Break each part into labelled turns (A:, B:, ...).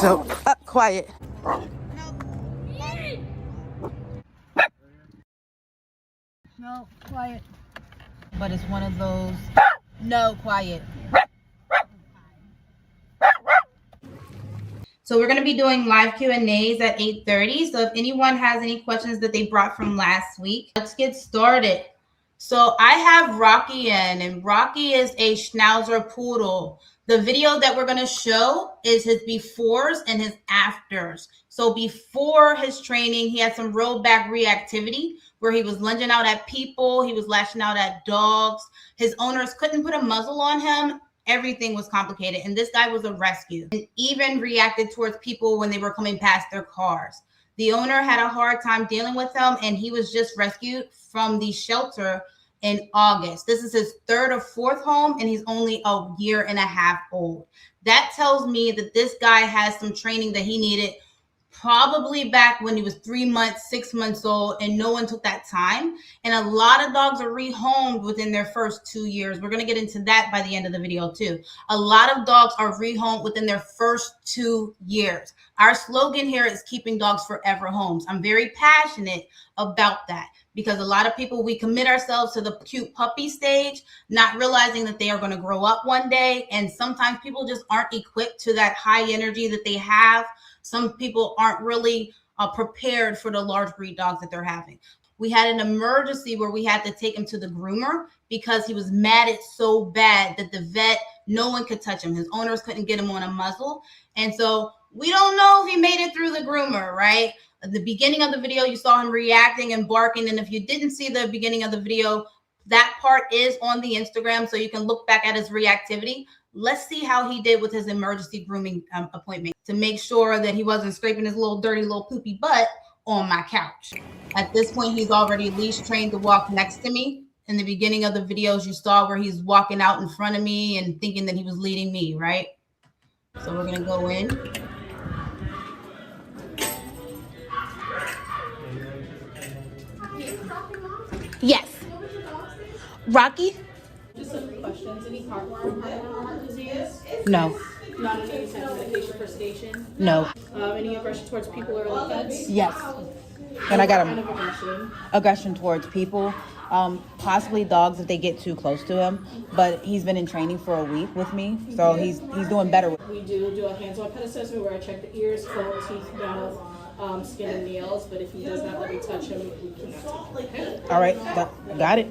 A: So, quiet. No, quiet. But it's one of those, no, quiet. So we're going to be doing live Q&As at 8:30. So if anyone has any questions that they brought from last week, let's get started. So I have Rocky in, and Rocky is a Schnauzer poodle. The video that we're going to show is his befores and his afters. So before his training, he had some real bad reactivity where he was lunging out at people. He was lashing out at dogs. His owners couldn't put a muzzle on him. Everything was complicated. And this guy was a rescue and even reacted towards people when they were coming past their cars. The owner had a hard time dealing with him, and he was just rescued from the shelter in August. This is his third or fourth home, and he's only a year and a half old. That tells me that this guy has some training that he needed probably back when he was 3 months, 6 months old, and no one took that time. And a lot of dogs are rehomed within their first 2 years. We're going to get into that by the end of the video too. A lot of dogs are rehomed within their first 2 years. Our slogan here is keeping dogs forever homes. I'm very passionate about that because a lot of people, we commit ourselves to the cute puppy stage, not realizing that they are going to grow up one day. And sometimes people just aren't equipped to that high energy that they have. Some people aren't really prepared for the large breed dogs that they're having. We had an emergency where we had to take him to the groomer because he was matted so bad that the vet, no one could touch him. His owners couldn't get him on a muzzle. And so we don't know if he made it through the groomer, right? At the beginning of the video, you saw him reacting and barking. And if you didn't see the beginning of the video, that part is on the Instagram, so you can look back at his reactivity. Let's see how he did with his emergency grooming appointment to make sure that he wasn't scraping his little dirty little poopy butt on my couch. At this point, he's already leash trained to walk next to me. In the beginning of the videos, you saw where he's walking out in front of me and thinking that he was leading me, right? So we're going to go in. Yes. Rocky?
B: Just some questions. Any heartworm disease?
A: No.
B: Not any type of medication for sedation?
A: No.
B: Any aggression towards people or other pets?
A: Yes. And I got
B: What kind of
A: aggression towards people, possibly dogs if they get too close to him. But he's been in training for a week with me, so he's doing better.
B: We do a hands-on pet assessment where I check the ears, coat, teeth, mouth, skin, and nails. But if he does not let me touch him, we cannot take him.
A: All right, got it.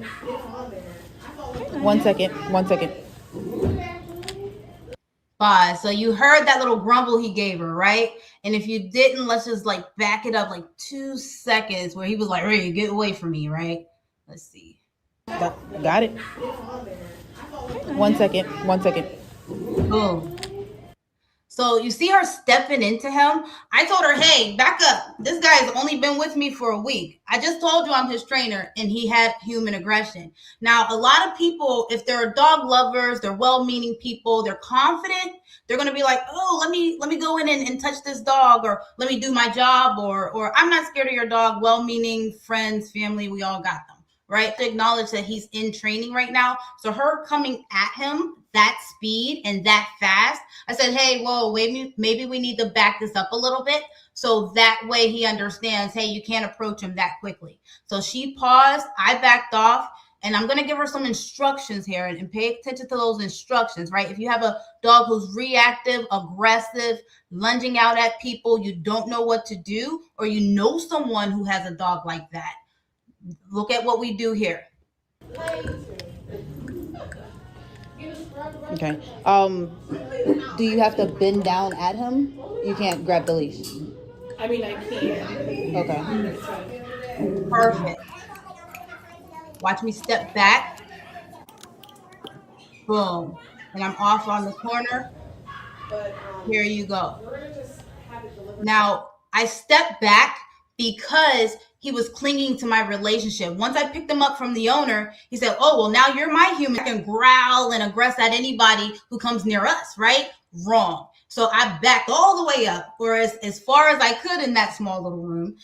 A: 1 second. 1 second. Bye. So you heard that little grumble he gave her, right? And if you didn't, let's just like back it up like 2 seconds where he was like, "Hey, get away from me," right? Let's see. Got it. 1 second. 1 second. Boom. So you see her stepping into him. I told her, hey, back up. This guy has only been with me for a week. I just told you I'm his trainer, and he had human aggression. Now, a lot of people, if they're dog lovers, they're well-meaning people, they're confident, they're going to be like, oh, let me go in and touch this dog, or let me do my job, or I'm not scared of your dog. Well-meaning friends, family, we all got them, right? To acknowledge that he's in training right now. So her coming at him that speed and that fast, I said, hey, whoa, maybe we need to back this up a little bit so that way he understands, hey, you can't approach him that quickly. So she paused, I backed off, and I'm going to give her some instructions here and pay attention to those instructions, right? If you have a dog who's reactive, aggressive, lunging out at people, you don't know what to do, or you know someone who has a dog like that, look at what we do here. Okay. Do you have to bend down at him? You can't grab the leash.
B: I mean, I can.
A: Okay. Perfect. Watch me step back. Boom. And I'm off on the corner. Here you go. Now, I step back because he was clinging to my relationship. Once I picked him up from the owner, he said, oh, well, now you're my human. I can growl and aggress at anybody who comes near us, right? Wrong. So I backed all the way up, or as far as I could in that small little room.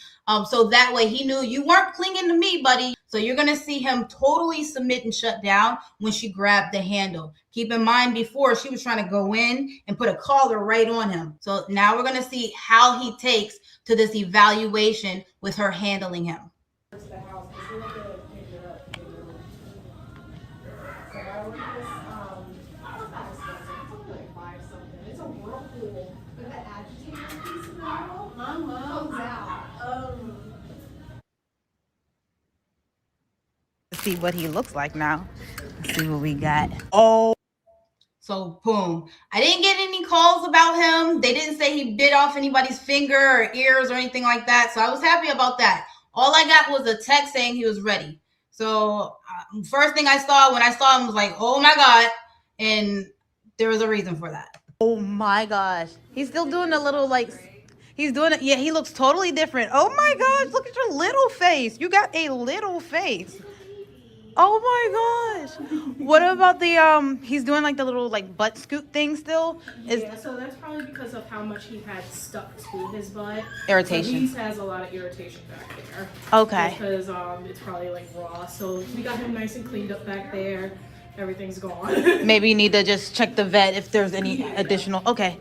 A: So that way he knew you weren't clinging to me, buddy. So you're going to see him totally submit and shut down when she grabbed the handle. Keep in mind, before she was trying to go in and put a collar right on him. So now we're going to see how he takes to this evaluation with her handling him.
C: See what he looks like now. Let's see what we got. Oh,
A: so boom. I didn't get any calls about him. They didn't say he bit off anybody's finger or ears or anything like that. So I was happy about that. All I got was a text saying he was ready. So first thing I saw when I saw him was like, oh my God. And there was a reason for that.
C: Oh my gosh. He's still doing a little like, he's doing it. Yeah, he looks totally different. Oh my gosh. Look at your little face. You got a little face. Oh my gosh. What about the he's doing like the little like butt scoop thing still?
B: Yeah, so that's probably because of how much he had stuck to his butt.
C: Irritation.
B: So he has a lot of irritation back there.
C: Okay.
B: Because it's probably like raw. So we got him nice and cleaned up back there. Everything's gone.
C: Maybe you need to just check the vet if there's any additional. Okay.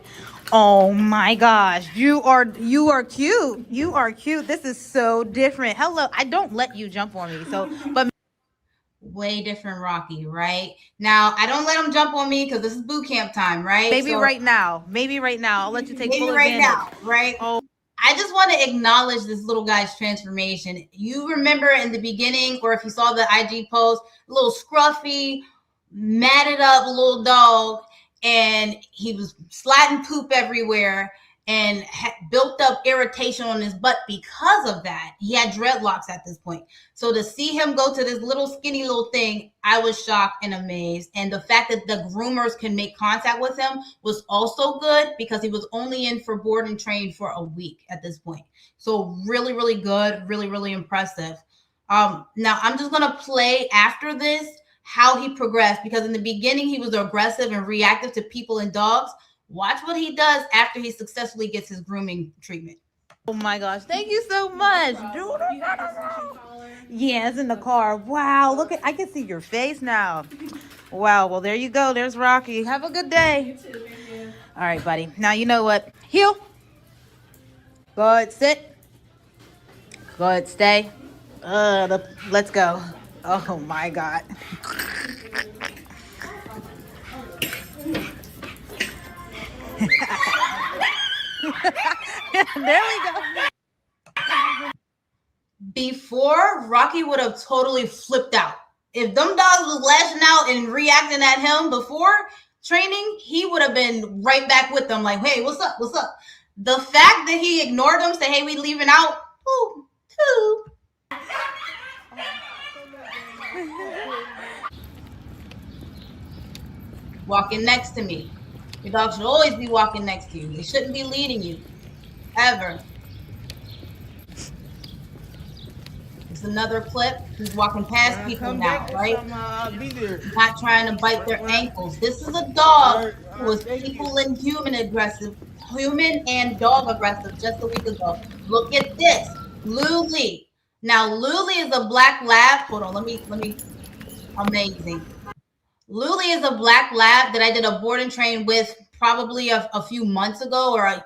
C: Oh my gosh. You are cute. You are cute. This is so different. Hello. I don't let you jump on me. So but
A: way different Rocky, right? Now, I don't let him jump on me because this is boot camp time, right?
C: Maybe right now. I'll let you take full advantage.
A: Now, right?
C: Oh.
A: I just want to acknowledge this little guy's transformation. You remember in the beginning, or if you saw the IG post, a little scruffy, matted up little dog, and he was sliding poop everywhere and built up irritation on his butt because of that. He had dreadlocks at this point. So to see him go to this little skinny little thing, I was shocked and amazed. And the fact that the groomers can make contact with him was also good because he was only in for board and train for a week at this point. So really, really good, really, really impressive. Now I'm just going to play after this how he progressed, because in the beginning he was aggressive and reactive to people and dogs. Watch what he does after he successfully gets his grooming treatment.
C: Oh my gosh. Thank you so much. Yeah, it's in the car. Wow. Look at, I can see your face now. Wow. Well, there you go. There's Rocky. Have a good day.
B: You too, man.
C: All right, buddy. Now, you know what? Heel. Good. Sit. Good. Stay. Let's go. Oh my God. There we go.
A: Before, Rocky would have totally flipped out. If them dogs was lashing out and reacting at him before training, he would have been right back with them like, hey, what's up? What's up? The fact that he ignored them, say, hey, we leaving out. Ooh, too. Walking next to me. Your dog should always be walking next to you. They shouldn't be leading you. Ever. It's another clip. He's walking past people now, right? Not trying to bite their ankles. This is a dog who was people and human and dog aggressive just a week ago. Look at this. Luli. Now, Luli is a black lab. Hold on, let me. Amazing. Luli is a black lab that I did a board and train with probably a few months ago, or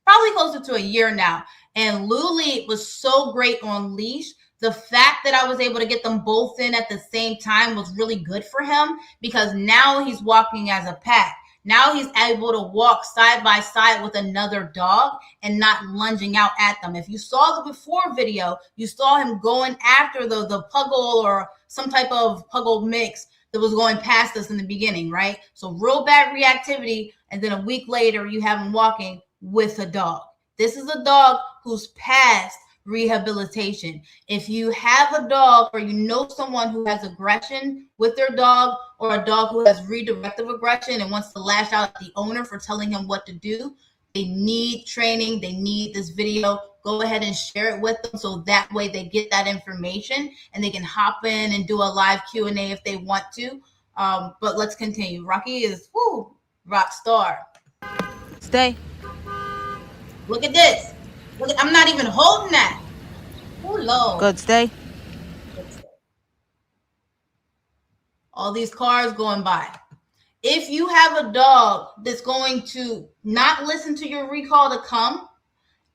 A: probably closer to a year now. And Luli was so great on leash. The fact that I was able to get them both in at the same time was really good for him, because now he's walking as a pack. Now he's able to walk side by side with another dog and not lunging out at them. If you saw the before video, you saw him going after the puggle or some type of puggle mix that was going past us in the beginning, right? So real bad reactivity. And then a week later, you have him walking with a dog. This is a dog who's past rehabilitation. If you have a dog, or you know someone who has aggression with their dog, or a dog who has redirective aggression and wants to lash out at the owner for telling him what to do, they need training. They need this video. Go ahead and share it with them, so that way they get that information and they can hop in and do a live Q&A if they want to. But let's continue. Rocky is rock star.
C: Stay.
A: Look at this. Look, I'm not even holding that. Oh, Lord.
C: Good. Stay.
A: all these cars going by. If you have a dog that's going to not listen to your recall to come,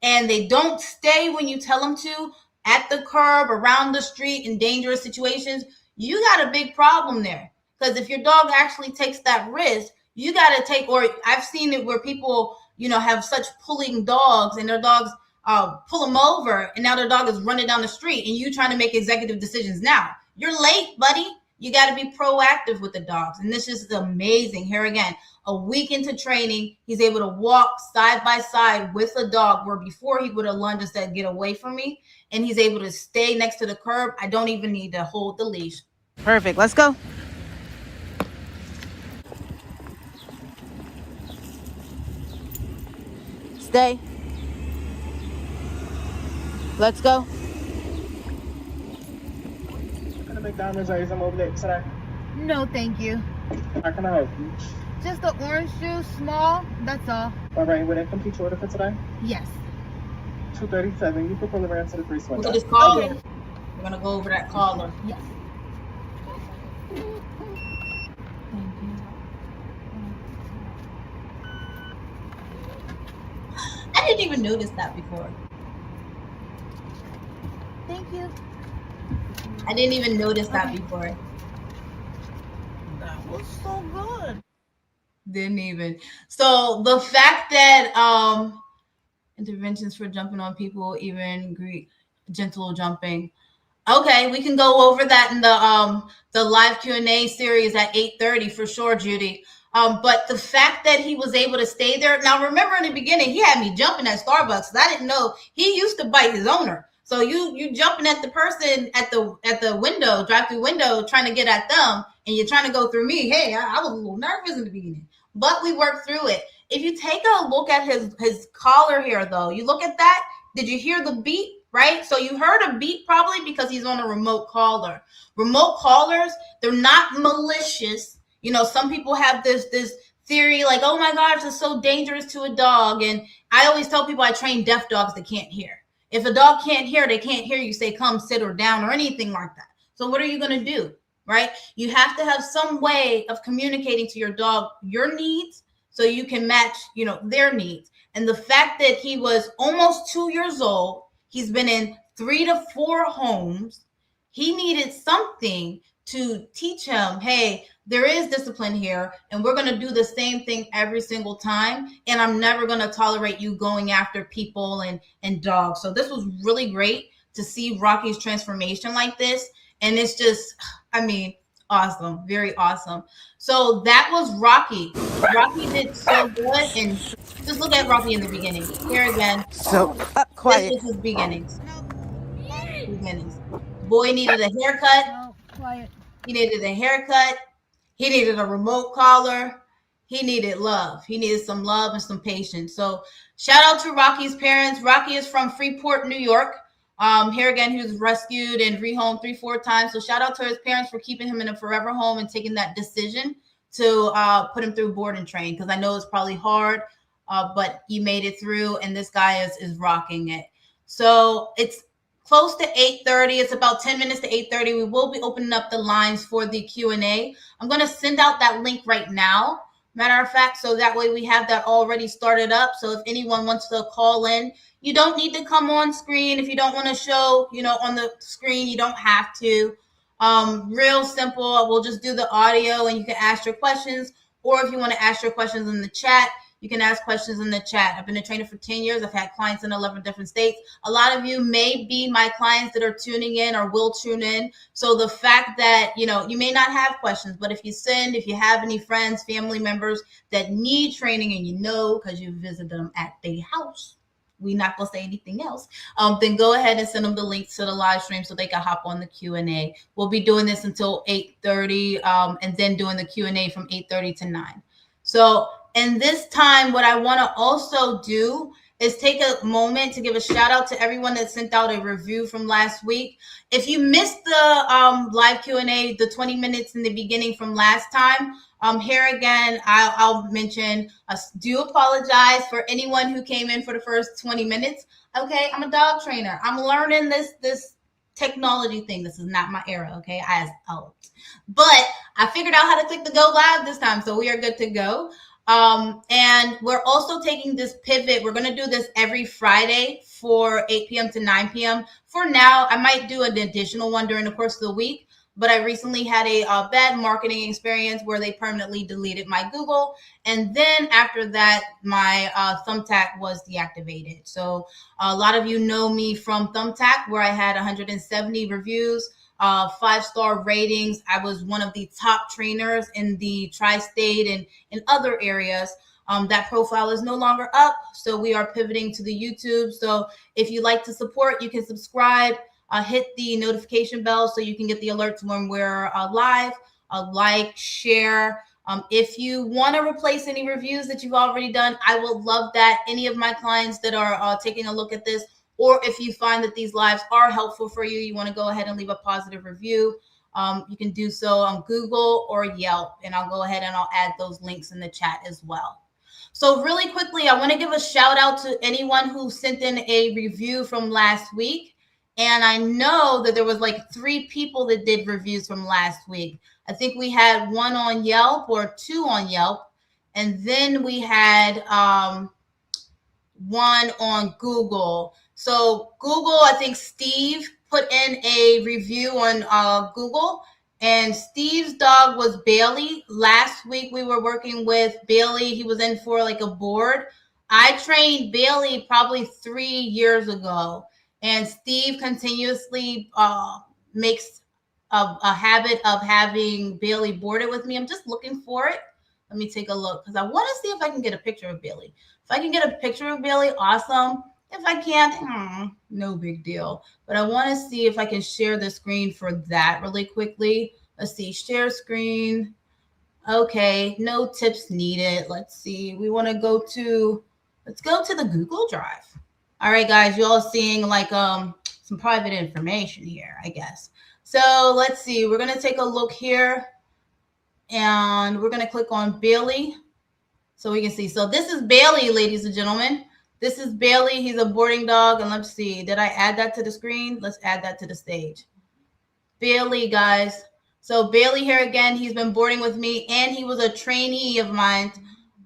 A: and they don't stay when you tell them to, at the curb, around the street, in dangerous situations, you got a big problem there. Because if your dog actually takes that risk, you got to take, or I've seen it where people, have such pulling dogs and their dogs pull them over, and now their dog is running down the street and you trying to make executive decisions now. You're late, buddy. You got to be proactive with the dogs. And this is amazing. Here again, a week into training, he's able to walk side by side with a dog where before he would have lunged and said, get away from me. And he's able to stay next to the curb. I don't even need to hold the leash.
C: Perfect. Let's go. Stay. Let's go.
D: Gonna make diamonds or some over there today?
C: No, thank you.
D: How can I help you?
C: Just the orange juice, small. That's all.
D: All right, would that complete your order for today?
C: Yes.
D: 237. You can pull around to the grease
A: Look
D: window.
A: at this caller. We're going to go over that caller.
C: Yes.
A: I didn't even notice that before.
C: Thank you.
A: I didn't even notice that before.
C: That was so good.
A: Didn't even. So the fact that interventions for jumping on people, even gentle jumping. Okay, we can go over that in the live Q&A series at 8:30 for sure, Judy. But the fact that he was able to stay there. Now, remember in the beginning, he had me jumping at Starbucks. I didn't know he used to bite his owner. So you jumping at the person at the window, drive-through window, trying to get at them, and you're trying to go through me. Hey, I was a little nervous in the beginning, but we worked through it. If you take a look at his collar here, though, you look at that. Did you hear the beep? Right? So you heard a beep probably because he's on a remote caller. Remote callers, they're not malicious. Some people have this theory like, oh my gosh, it's so dangerous to a dog. And I always tell people I train deaf dogs that can't hear. If a dog can't hear, they can't hear you say, come, sit, or down, or anything like that. So what are you going to do? Right? You have to have some way of communicating to your dog your needs so you can match, their needs. And the fact that he was almost 2 years old, he's been in 3 to 4 homes. He needed something to teach him, hey, there is discipline here, and we're going to do the same thing every single time. And I'm never going to tolerate you going after people and dogs. So this was really great to see Rocky's transformation like this. And it's just, awesome. Very awesome. So that was Rocky. Rocky did so good. And just look at Rocky in the beginning. Here again.
C: So quiet.
A: This was his beginnings. Boy needed a haircut.
C: No, quiet.
A: He needed a haircut. He needed a remote collar. He needed love. He needed some love and some patience. So shout out to Rocky's parents. Rocky is from Freeport, New York. Here again, he was rescued and rehomed 3-4 times. So shout out to his parents for keeping him in a forever home and taking that decision to put him through board and train. Because I know it's probably hard, but he made it through, and this guy is rocking it. So it's close to 8:30. It's about 10 minutes to 8:30. We will be opening up the lines for the Q&A. I'm going to send out that link right now, matter of fact, so that way we have that already started up. So if anyone wants to call in, you don't need to come on screen. If you don't want to show, on the screen, you don't have to. Real simple. We'll just do the audio and you can ask your questions. Or if you want to ask your questions in the chat, you can ask questions in the chat. I've been a trainer for 10 years. I've had clients in 11 different states. A lot of you may be my clients that are tuning in or will tune in. So the fact that, you may not have questions, but if you have any friends, family members that need training and because you visited them at their house, we're not going to say anything else, then go ahead and send them the link to the live stream so they can hop on the Q&A. We'll be doing this until 8:30 and then doing the Q&A from 8:30 to 9. So in this time, what I want to also do is take a moment to give a shout out to everyone that sent out a review from last week. If you missed the live Q&A, the 20 minutes in the beginning from last time, here again, I'll mention, do apologize for anyone who came in for the first 20 minutes. Okay, I'm a dog trainer. I'm learning this technology thing. This is not my era, okay? I was out. But I figured out how to click the go live this time, so we are good to go. And we're also taking this pivot. We're going to do this every Friday for 8 p.m. to 9 p.m. For now, I might do an additional one during the course of the week. But I recently had a bad marketing experience where they permanently deleted my Google. And then after that, my Thumbtack was deactivated. So a lot of you know me from Thumbtack, where I had 170 reviews, 5-star ratings. I was one of the top trainers in the tri-state and in other areas. That profile is no longer up. So we are pivoting to the YouTube. So if you like to support, you can subscribe. Hit the notification bell so you can get the alerts when we're live. Like, share. If you want to replace any reviews that you've already done, I would love that. Any of my clients that are taking a look at this, or if you find that these lives are helpful for you, you want to go ahead and leave a positive review, you can do so on Google or Yelp, and I'll go ahead and I'll add those links in the chat as well. So really quickly, I want to give a shout out to anyone who sent in a review from last week. And I know that there was like 3 people that did reviews from last week. I think we had 1 on Yelp or 2 on Yelp. And then we had 1 on Google. So Google, I think Steve put in a review on Google. And Steve's dog was Bailey. Last week we were working with Bailey. He was in for like a board. I trained Bailey probably 3 years ago. And Steve continuously makes a habit of having Bailey boarded with me. I'm just looking for it. Let me take a look because I want to see if I can get a picture of Bailey. If I can get a picture of Bailey, awesome. If I can't, no big deal. But I want to see if I can share the screen for that really quickly. Let's see, share screen. Okay, no tips needed. Let's see. We want to go to, let's go to the Google Drive. All right, guys, you all seeing like some private information here, I guess. So let's see. We're going to take a look here, and we're going to click on Bailey so we can see. So this is Bailey, ladies and gentlemen. This is Bailey. He's a boarding dog. And let's see. Did I add that to the screen? Let's add that to the stage. Bailey, guys. So Bailey here again. He's been boarding with me, and he was a trainee of mine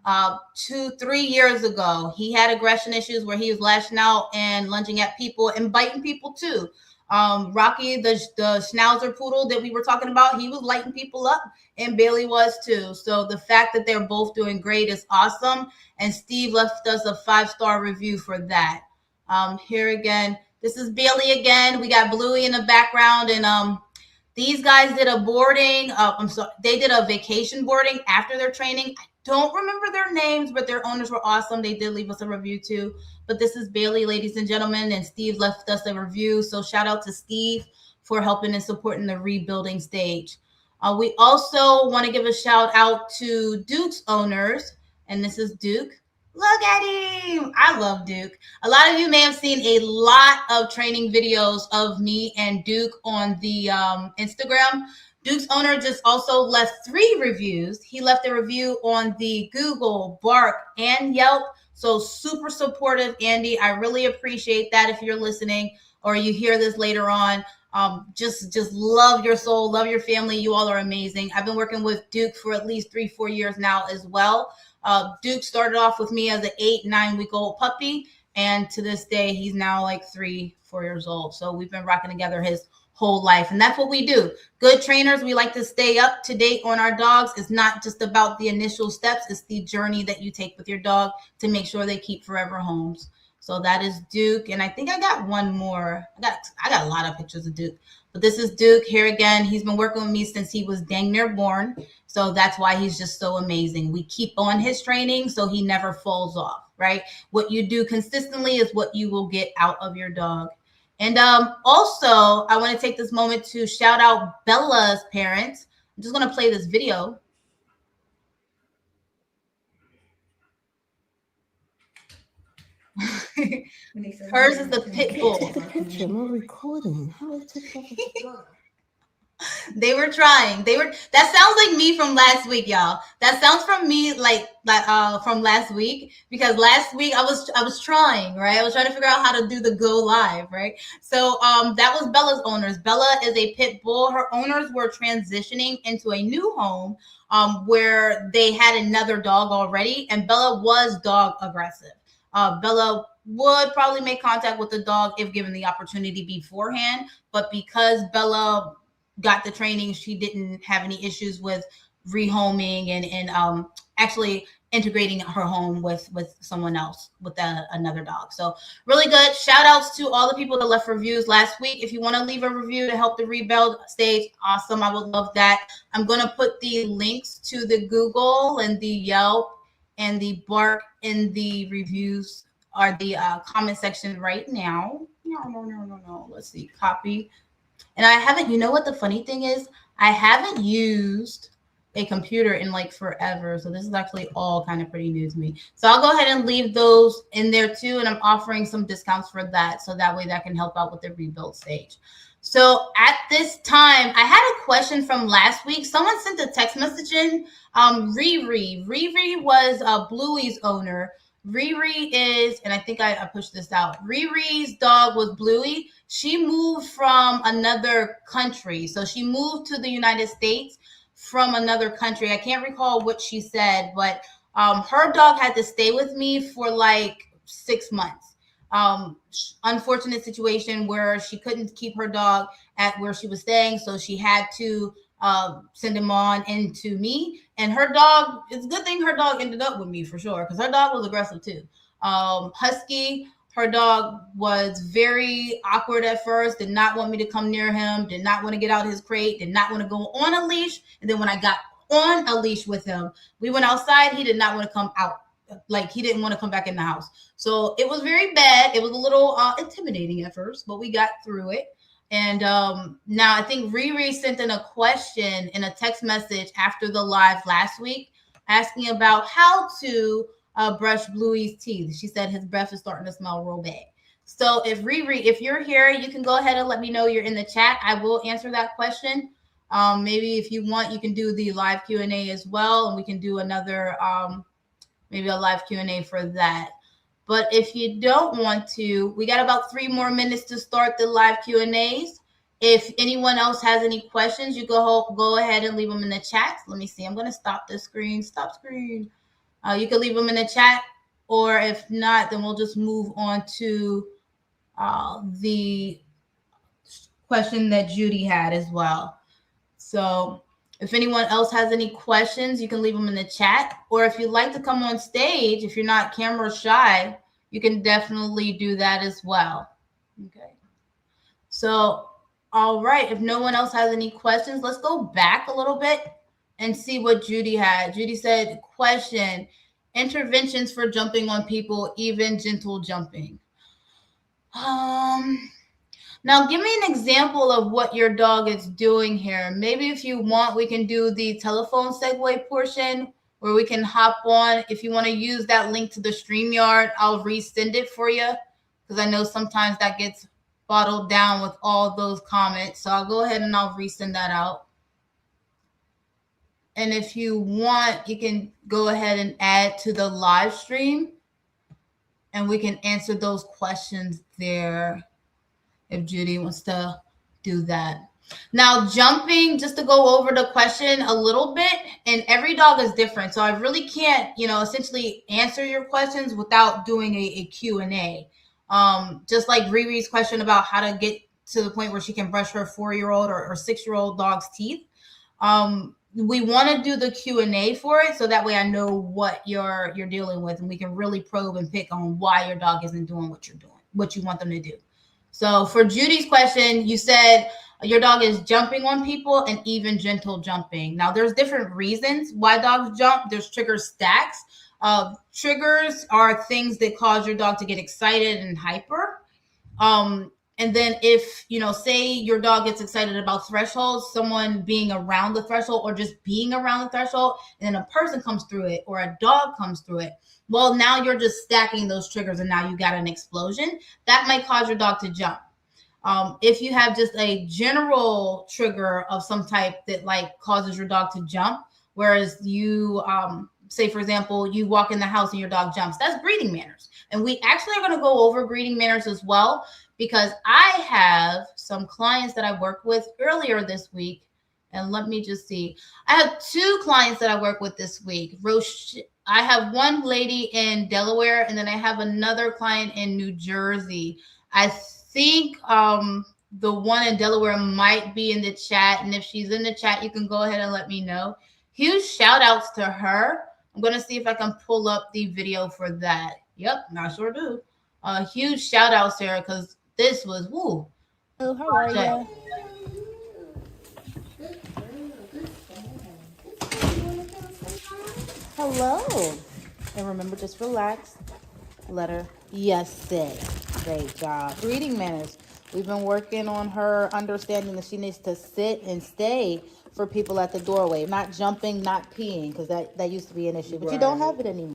A: 2-3 years ago. He had aggression issues where he was lashing out and lunging at people and biting people too. Rocky, the Schnauzer poodle that we were talking about, he was lighting people up, and Bailey was too. So the fact that they're both doing great is awesome. And Steve left us a 5-star review for that. Here again, this is Bailey again. We got Bluey in the background, and these guys did a boarding. They did a vacation boarding after their training. I don't remember their names, but their owners were awesome. They did leave us a review too. But this is Bailey, ladies and gentlemen, and Steve left us a review. So shout out to Steve for helping and supporting the rebuilding stage. We also want to give a shout out to Duke's owners, and this is Duke. Look at him. I love Duke. A lot of you may have seen a lot of training videos of me and Duke on the Instagram. Duke's owner just also left 3 reviews. He left a review on the Google, Bark, and Yelp. So super supportive, Andy. I really appreciate that if you're listening or you hear this later on. Just love your soul, love your family. You all are amazing. I've been working with Duke for at least 3-4 years now as well. Duke started off with me as an 8-9 week old puppy. And to this day, he's now like 3-4 years old. So we've been rocking together his whole life. And that's what we do. Good trainers, we like to stay up to date on our dogs. It's not just about the initial steps. It's the journey that you take with your dog to make sure they keep forever homes. So that is Duke. And I think I got one more. I got a lot of pictures of Duke. But this is Duke here again. He's been working with me since he was dang near born. So that's why he's just so amazing. We keep on his training so he never falls off, right? What you do consistently is what you will get out of your dog. And also, I want to take this moment to shout out Bella's parents. I'm just going to play this video. Hers is the pit bull.
E: Take the picture. I'm recording. How do I take that picture?
A: They were trying. That sounds like me from last week, y'all. That sounds from me like from last week, because last week I was trying, right? I was trying to figure out how to do the go live, right? So that was Bella's owners. Bella is a pit bull. Her owners were transitioning into a new home where they had another dog already, and Bella was dog aggressive. Bella would probably make contact with the dog if given the opportunity beforehand, but because Bella got the training, she didn't have any issues with rehoming and actually integrating her home with someone else, with another dog. So really good. Shout outs to all the people that left reviews last week. If you want to leave a review to help the rebuild stage, awesome. I would love that. I'm going to put the links to the Google and the Yelp and the Bark in the reviews, or the comment section right now. No. Let's see. Copy. And I haven't, you know what the funny thing is? I haven't used a computer in like forever. So this is actually all kind of pretty new to me. So I'll go ahead and leave those in there too. And I'm offering some discounts for that. So that way that can help out with the rebuild stage. So at this time, I had a question from last week. Someone sent a text message in. Riri. Riri was Bluey's owner. Riri is, and I think I pushed this out. Riri's dog was Bluey. She moved from another country. So she moved to the United States from another country. I can't recall what she said, but her dog had to stay with me for like 6 months. Unfortunate situation where she couldn't keep her dog at where she was staying. So she had to send him on into me. And her dog, it's a good thing her dog ended up with me for sure, because her dog was aggressive too. Husky, her dog was very awkward at first, did not want me to come near him, did not want to get out his crate, did not want to go on a leash. And then when I got on a leash with him, we went outside, he did not want to come out. Like he didn't want to come back in the house. So it was very bad. It was a little intimidating at first, but we got through it. And now I think Riri sent in a question in a text message after the live last week, asking about how to brush Bluey's teeth. She said his breath is starting to smell real bad. So if Riri, if you're here, you can go ahead and let me know you're in the chat. I will answer that question. Maybe if you want, you can do the live Q&A as well, and we can do another maybe a live Q&A for that. But if you don't want to, we got about 3 more minutes to start the live Q&As. If anyone else has any questions, you go ahead and leave them in the chat. Let me see. I'm going to stop the screen. Stop screen. You can leave them in the chat, or if not, then we'll just move on to the question that Judy had as well. So if anyone else has any questions, you can leave them in the chat. Or if you'd like to come on stage, if you're not camera shy, you can definitely do that as well. Okay. So, all right. If no one else has any questions, let's go back a little bit and see what Judy had. Judy said, question, interventions for jumping on people, even gentle jumping. Now, give me an example of what your dog is doing here. Maybe if you want, we can do the telephone segue portion where we can hop on. If you want to use that link to the StreamYard, I'll resend it for you, because I know sometimes that gets bottled down with all those comments. So I'll go ahead and I'll resend that out. And if you want, you can go ahead and add to the live stream, and we can answer those questions there, if Judy wants to do that. Now, jumping, just to go over the question a little bit, and every dog is different. So I really can't, essentially answer your questions without doing a Q&A. Just like Riri's question about how to get to the point where she can brush her 4-year-old or 6-year-old dog's teeth. We want to do the Q&A for it, so that way I know what you're dealing with, and we can really probe and pick on why your dog isn't doing what you're doing, what you want them to do. So for Judy's question, you said your dog is jumping on people and even gentle jumping. Now, there's different reasons why dogs jump. There's trigger stacks. Triggers are things that cause your dog to get excited and hyper. And then if, say your dog gets excited about thresholds, someone being around the threshold or just being around the threshold, and then a person comes through it or a dog comes through it. Well, now you're just stacking those triggers, and now you got an explosion. That might cause your dog to jump. If you have just a general trigger of some type that like causes your dog to jump, whereas you say, for example, you walk in the house and your dog jumps, that's breeding manners. And we actually are going to go over breeding manners as well, because I have some clients that I worked with earlier this week. And let me just see. I have 2 clients that I work with this week. I have one lady in Delaware, and then I have another client in New Jersey. I think the one in Delaware might be in the chat. And if she's in the chat, you can go ahead and let me know. Huge shout outs to her. I'm going to see if I can pull up the video for that. Yep, I sure do. Huge shout outs to her, because this was, woo.
C: Oh, how are you? Hello. And remember, just relax. Letter yes say. Great job. Reading manners. We've been working on her understanding that she needs to sit and stay for people at the doorway. Not jumping, not peeing, because that used to be an issue. But you don't have it anymore.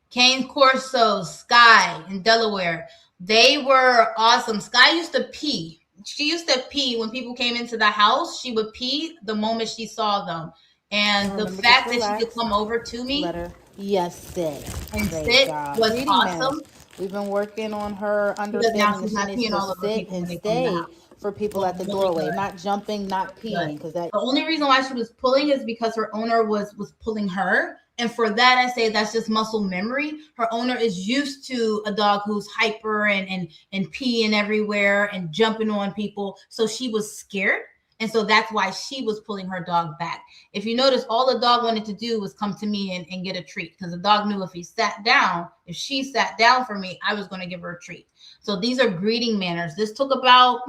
A: Cane Corso, Sky in Delaware. They were awesome. Sky used to pee. She used to pee when people came into the house. She would pee the moment she saw them. And the fact that she could come over to me
C: Letter yes say.
A: and
C: Great
A: sit
C: job.
A: was
C: Reading
A: awesome.
C: manners. We've been working on her understanding that she needs to sit and stay for people at the doorway. Not jumping, not peeing, because that.
A: The only reason why she was pulling is because her owner was pulling her. And for that, I say that's just muscle memory. Her owner is used to a dog who's hyper and peeing everywhere and jumping on people. So she was scared. And so that's why she was pulling her dog back. If you notice, all the dog wanted to do was come to me and get a treat, because the dog knew if she sat down for me, I was going to give her a treat. So these are greeting manners. This took about,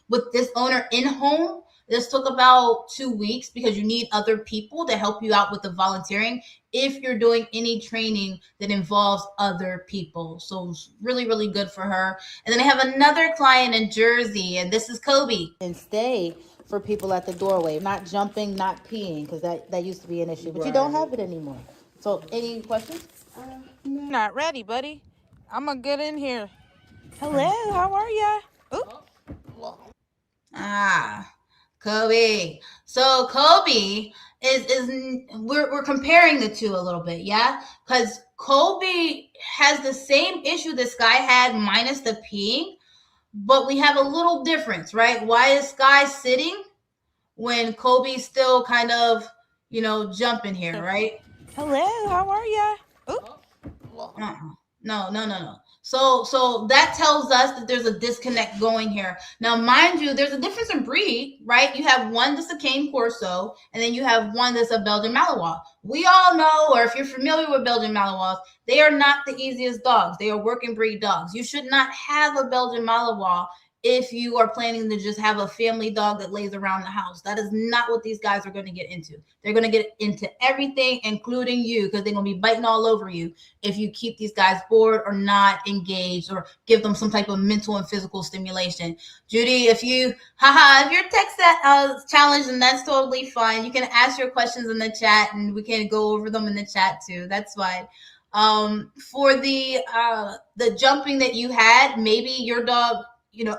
A: with this owner in home, this took about 2 weeks, because you need other people to help you out with the volunteering if you're doing any training that involves other people. So it's really, really good for her. And then I have another client in Jersey, and this is Kobe.
C: And stay for people at the doorway. Not jumping, not peeing, because that used to be an issue. But you don't have it anymore. So any questions? Not ready, buddy. I'm going to get in here. Hello, how are ya?
A: Kobe. So Kobe is we're comparing the two a little bit, yeah? Because Kobe has the same issue that Sky had minus the peeing, but we have a little difference, right? Why is Sky sitting when Kobe's still kind of, jumping here, right?
C: Hello, how are ya?
A: No. So that tells us that there's a disconnect going here. Now, mind you, there's a difference in breed, right? You have one that's a Cane Corso, and then you have one that's a Belgian Malinois. We all know, or if you're familiar with Belgian Malinois, they are not the easiest dogs. They are working breed dogs. You should not have a Belgian Malinois if you are planning to just have a family dog that lays around the house. That is not what these guys are going to get into. They're going to get into everything, including you, because they're going to be biting all over you if you keep these guys bored or not engaged or give them some type of mental and physical stimulation. Judy, if you're text challenged, and that's totally fine. You can ask your questions in the chat, and we can go over them in the chat too. That's fine. For the jumping that you had, maybe your dog,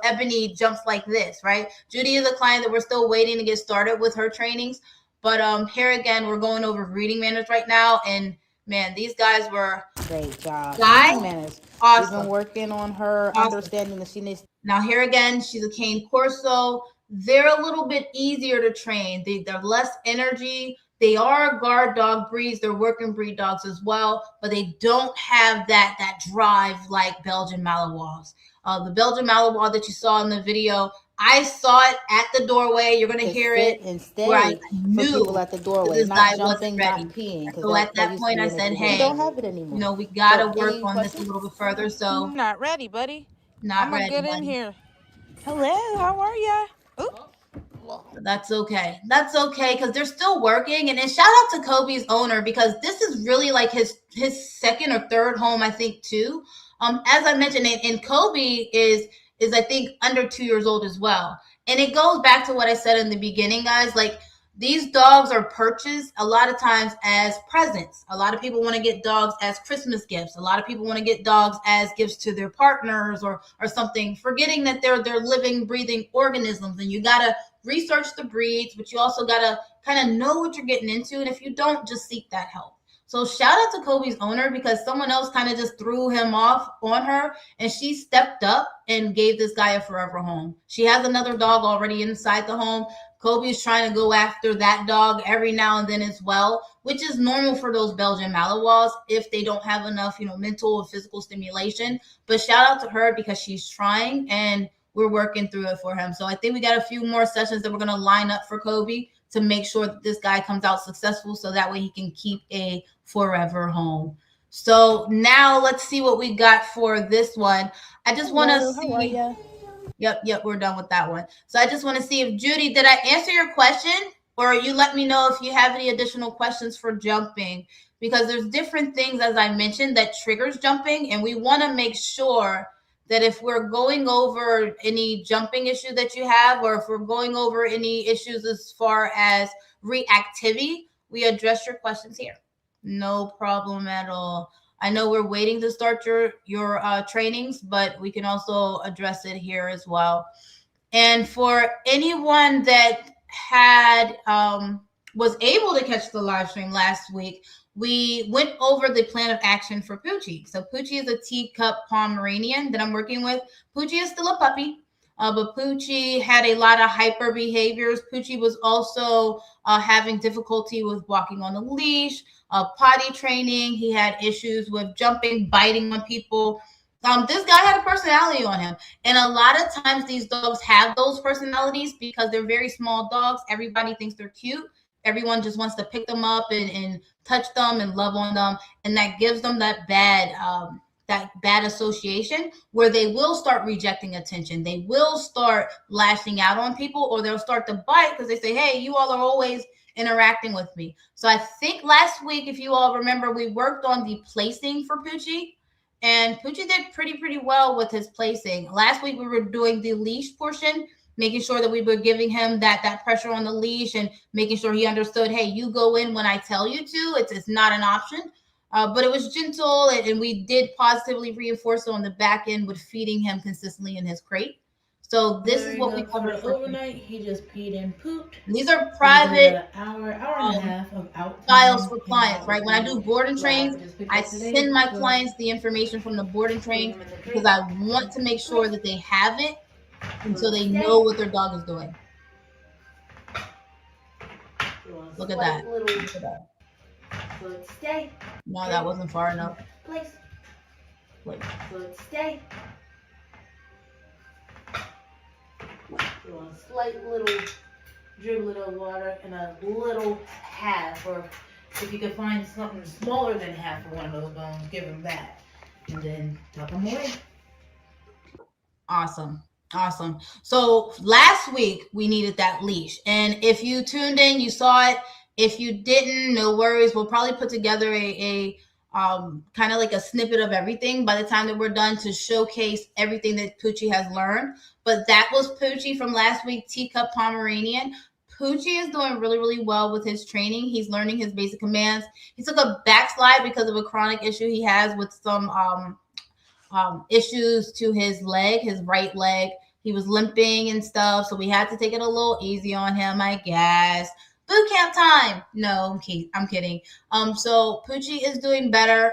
A: Ebony jumps like this, right? Judy is a client that we're still waiting to get started with her trainings. But here again, we're going over reading manners right now. And man, these guys were
C: great job.
A: Reading
C: manners.
A: Awesome.
C: We've been working on her understanding that she needs.
A: Now here again, she's a Cane Corso. They're a little bit easier to train. They're less energy. They are guard dog breeds. They're working breed dogs as well, but they don't have that drive like Belgian Malinois. The Belgian Malinois that you saw in the video, I saw it at the doorway. You're going to hear it.
C: And stay
A: where I
C: knew for people at the doorway.
A: This
C: not
A: guy
C: jumping,
A: wasn't ready.
C: not peeing.
A: So at that point, I said, hey,
C: you don't have it anymore.
A: We got to work on this a little bit further. So
C: not ready, buddy.
A: Not ready.
C: Get in here. Hello, how are ya?
A: That's okay. That's okay, because they're still working. And then shout out to Kobe's owner, because this is really like his second or third home, I think, too. As I mentioned, and Kobe is I think under 2 years old as well. And it goes back to what I said in the beginning, guys. Like, These dogs are purchased a lot of times as presents. A lot of people want to get dogs as Christmas gifts. A lot of people want to get dogs as gifts to their partners or something, forgetting that they're living, breathing organisms. And you got to research the breeds, but you also got to kind of know what you're getting into. And if you don't, just seek that help. So shout out to Kobe's owner, because someone else kind of just threw him off on her, and she stepped up and gave this guy a forever home. She has another dog already inside the home. Kobe is trying to go after that dog every now and then as well, which is normal for those Belgian Malinois if they don't have enough, mental or physical stimulation. But shout out to her because she's trying, and we're working through it for him. So I think we got a few more sessions that we're going to line up for Kobe to make sure that this guy comes out successful, so that way he can keep a forever home. So now let's see what we got for this one. I just want to see. How are you? Yep, we're done with that one. So I just want to see if, Judy, did I answer your question? Or you let me know if you have any additional questions for jumping, because there's different things, as I mentioned, that triggers jumping. And we want to make sure that if we're going over any jumping issue that you have, or if we're going over any issues as far as reactivity, we address your questions here. No problem at all. I know we're waiting to start your trainings, but we can also address it here as well. And for anyone that had was able to catch the live stream last week, we went over the plan of action for Poochie. So Poochie is a teacup Pomeranian that I'm working with. Poochie is still a puppy, but Poochie had a lot of hyper behaviors. Poochie was also having difficulty with walking on the leash, potty training. He had issues with jumping, biting on people. This guy had a personality on him. And a lot of times these dogs have those personalities because they're very small dogs. Everybody thinks they're cute. Everyone just wants to pick them up and touch them and love on them. And that gives them that bad association where they will start rejecting attention. They will start lashing out on people, or they'll start to bite because they say, hey, you all are always interacting with me. So I think last week, if you all remember, we worked on the placing for Poochie. And Poochie did pretty well with his placing. Last week, we were doing the leash portion, making sure that we were giving him that pressure on the leash and making sure he understood, hey, you go in when I tell you to. It's not an option. But it was gentle, and we did positively reinforce it on the back end with feeding him consistently in his crate. So this is what we covered
E: overnight. He just peed and pooped.
A: These are private
E: hour and a half of out
A: files for clients, right? When I do board and trains, I send my clients the information from the board and trains because I want to make sure that they have it until they know what their dog is doing. Look at that. Look at that.
E: Stay.
A: No, that wasn't far enough.
E: Place.
A: Wait.
E: Stay. You want a slight little driblet of water and a little half, or if you could find something smaller than half of one of those bones, give them that, and then tuck them away.
A: Awesome. So last week we needed that leash, and if you tuned in, you saw it. If you didn't, no worries. We'll probably put together a kind of like a snippet of everything by the time that we're done to showcase everything that Poochie has learned. But that was Poochie from last week, Teacup Pomeranian. Poochie is doing really well with his training. He's learning his basic commands. He took a backslide because of a chronic issue he has with some issues to his leg, his right leg. He was limping and stuff, so we had to take it a little easy on him, I guess. Boot camp time. No, I'm kidding. So Poochie is doing better.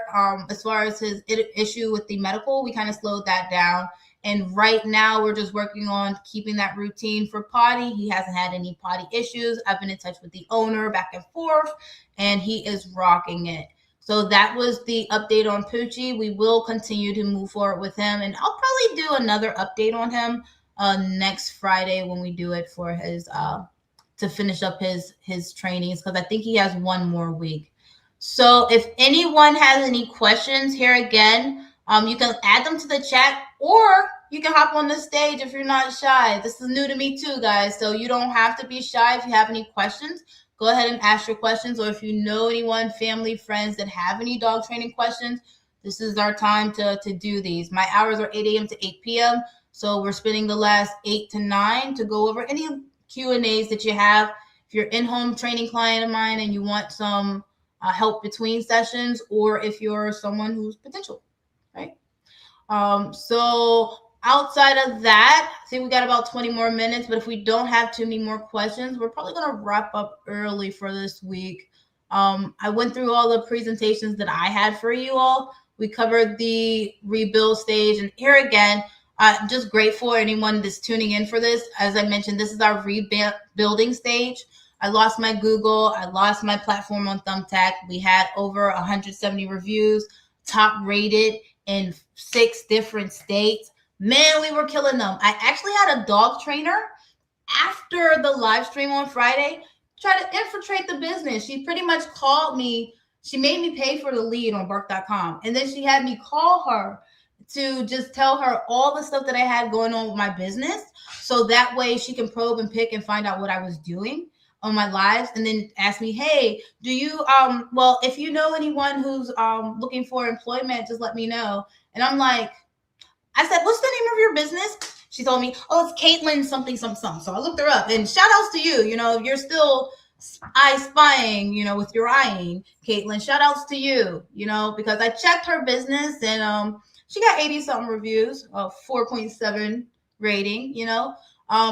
A: As far as his issue with the medical, we kind of slowed that down. And right now we're just working on keeping that routine for potty. He hasn't had any potty issues. I've been in touch with the owner back and forth, and he is rocking it. So that was the update on Poochie. We will continue to move forward with him, and I'll probably do another update on him next Friday when we do it for his to finish up his trainings, because I think he has one more week. So if anyone has any questions here again, you can add them to the chat, or you can hop on the stage if you're not shy. This is new to me too, guys, so you don't have to be shy. If you have any questions, go ahead and ask your questions, or if you know anyone, family, friends that have any dog training questions, this is our time to do these. My hours are 8 a.m. to 8 p.m., so we're spending the last 8 to 9 to go over any Q&As that you have. if you're in-home training client of mine and you want some help between sessions, or if you're someone who's potential, right? So outside of that, I think we got about 20 more minutes, but if we don't have too many more questions, we're probably going to wrap up early for this week. I went through all the presentations that I had for you all. We covered the rebuild stage, and here again, I'm just grateful for anyone that's tuning in for this. As I mentioned, this is our rebuilding stage. I lost my Google. I lost my platform on Thumbtack. We had over 170 reviews, top rated in 6 different states. Man, we were killing them. I actually had a dog trainer after the live stream on Friday try to infiltrate the business. She pretty much called me. She made me pay for the lead on Bark.com. And then she had me call her to just tell her all the stuff that I had going on with my business. So that way she can probe and pick and find out what I was doing on my lives, and then ask me, hey, do you, well, if you know anyone who's looking for employment, just let me know. And I'm like, I said, what's the name of your business? She told me, oh, it's Caitlin something. So I looked her up, and shout outs to you. You know, if you're still spying, you know, with your eyeing, Caitlin, shout outs to you, you know, because I checked her business, and she got 80 something reviews, 4.7 rating, you know.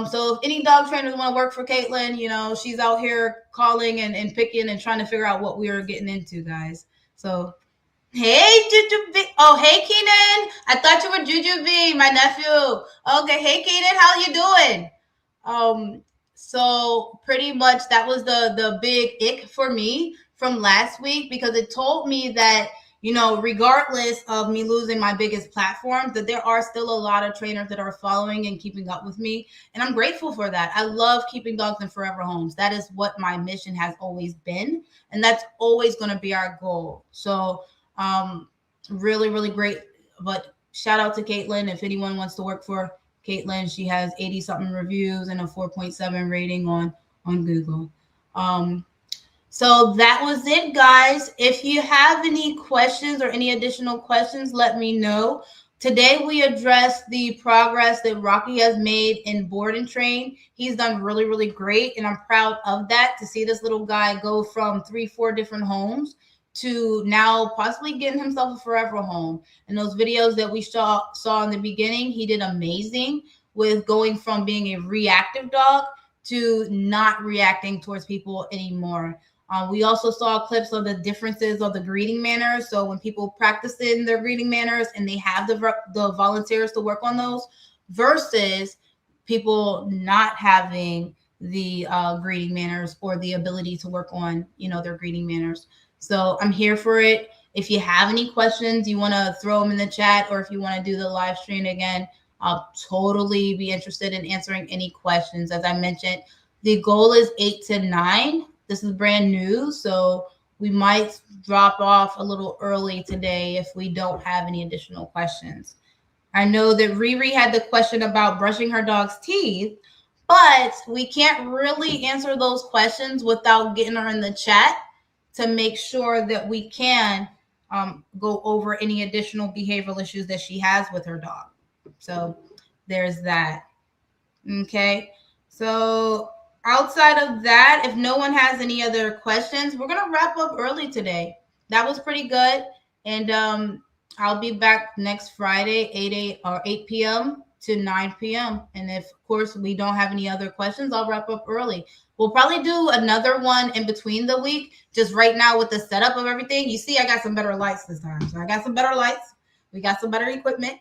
A: So if any dog trainers want to work for Caitlin, you know, she's out here calling and picking and trying to figure out what we are getting into, guys. So, hey, Juju B. Oh, hey, Keenan. I thought you were Juju B, my nephew. Okay, hey, Keenan, how you doing? So pretty much that was the big ick for me from last week, because it told me that, you know, regardless of me losing my biggest platform, that there are still a lot of trainers that are following and keeping up with me. And I'm grateful for that. I love keeping dogs in forever homes. That is what my mission has always been. And that's always going to be our goal. So really, really great. But shout out to Caitlin. If anyone wants to work for Caitlin, she has 80 something reviews and a 4.7 rating on Google. So that was it, guys. If you have any questions or any additional questions, let me know. Today, we addressed the progress that Rocky has made in board and train. He's done really, really great, and I'm proud of that, to see this little guy go from 3-4 different homes to now possibly getting himself a forever home. And those videos that we saw in the beginning, he did amazing with going from being a reactive dog to not reacting towards people anymore. We also saw clips of the differences of the greeting manners. So when people practice in their greeting manners and they have the volunteers to work on those, versus people not having the greeting manners or the ability to work on, you know, their greeting manners. So I'm here for it. If you have any questions, you want to throw them in the chat, or if you want to do the live stream again, I'll totally be interested in answering any questions. As I mentioned, the goal is 8 to 9. This is brand new, so we might drop off a little early today if we don't have any additional questions. I know that Riri had the question about brushing her dog's teeth, but we can't really answer those questions without getting her in the chat to make sure that we can go over any additional behavioral issues that she has with her dog. So there's that. Okay, so outside of that, if no one has any other questions, we're gonna wrap up early today. That was pretty good, and I'll be back next Friday, 8 p.m. to 9 p.m. And if, of course, we don't have any other questions, I'll wrap up early. We'll probably do another one in between the week. Just right now with the setup of everything, you see, I got some better lights this time. So I got some better lights. We got some better equipment.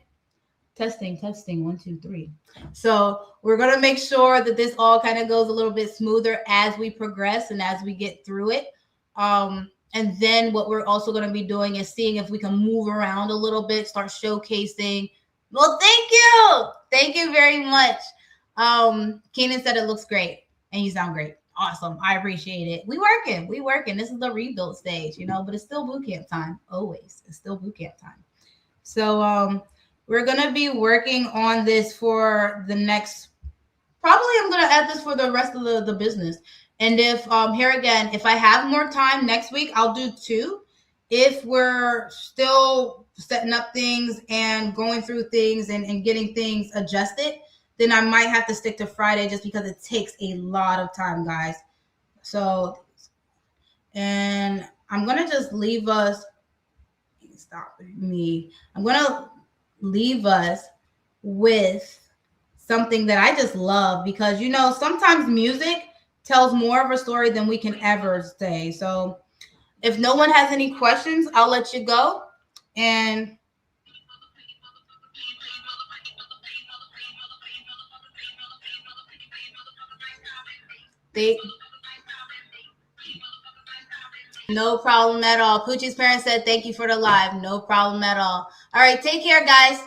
A: Testing, 1, 2, 3. So we're going to make sure that this all kind of goes a little bit smoother as we progress and as we get through it. And then what we're also going to be doing is seeing if we can move around a little bit, start showcasing. Well, thank you. Thank you very much. Keenan said it looks great and you sound great. Awesome. I appreciate it. We working. This is the rebuild stage, you know, but it's still boot camp time. Always. It's still boot camp time. So, we're going to be working on this for the next, probably I'm going to add this for the rest of the business. And if, here again, if I have more time next week, I'll do 2. If we're still setting up things and going through things and getting things adjusted, then I might have to stick to Friday just because it takes a lot of time, guys. So, and I'm going to just leave us. Stop me. I'm going to leave us with something that I just love because, you know, sometimes music tells more of a story than we can ever say. So if no one has any questions, I'll let you go. And no problem at all. Poochie's parents said thank you for the live. No problem at all. All right, take care, guys.